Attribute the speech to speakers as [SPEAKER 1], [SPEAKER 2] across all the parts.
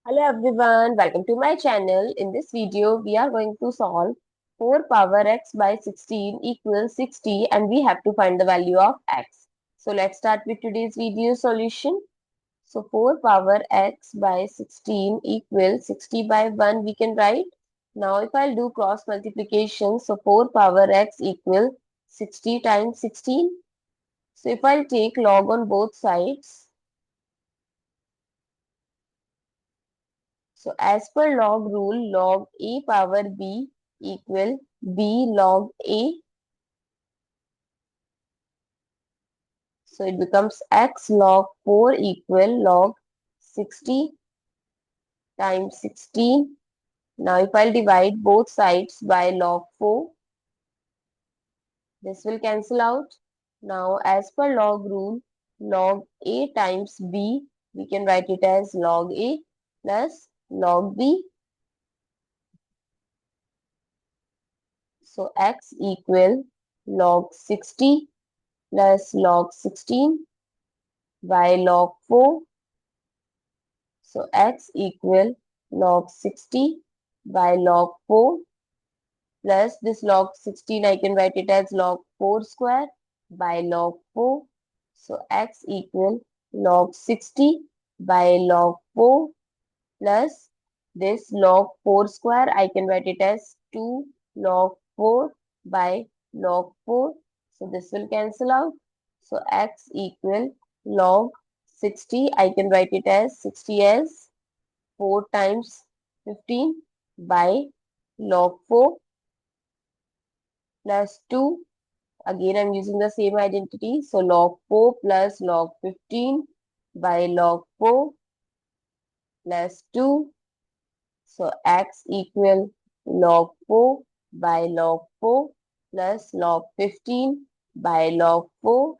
[SPEAKER 1] Hello everyone, welcome to my channel. In this video, we are going to solve 4 power x by 16 equals 60 and we have to find the value of x. So let's start with today's video solution. So 4 power x by 16 equals 60 by 1 we can write. Now if I'll do cross multiplication, so 4 power x equals 60 times 16. So if I'll take log on both sides, so as per log rule, log a power b equal b log a. So it becomes x log 4 equal log 60 times 16. Now if I'll divide both sides by log 4, this will cancel out. Now as per log rule, log a times b, we can write it as log a plus log b. So x equal log 60 plus log 16 by log 4. So x equal log 60 by log 4 plus this log 16 I can write it as log 4 square by log 4. So x equal log 60 by log 4 plus this log 4 square I can write it as 2 log 4 by log 4. So this will cancel out. So x equal log 60, I can write it as 60 as 4 times 15 by log 4 plus 2. Again, I'm using the same identity. So log 4 plus log 15 by log 4 plus 2. So x equal log 4 by log 4 plus log 15 by log 4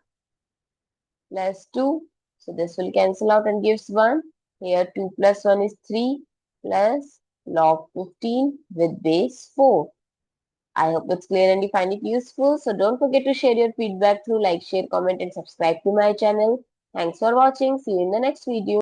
[SPEAKER 1] plus 2. So this will cancel out and gives 1. Here 2 plus 1 is 3 plus log 15 with base 4. I hope it's clear and you find it useful. So don't forget to share your feedback through like, share, comment and subscribe to my channel. Thanks for watching. See you in the next video.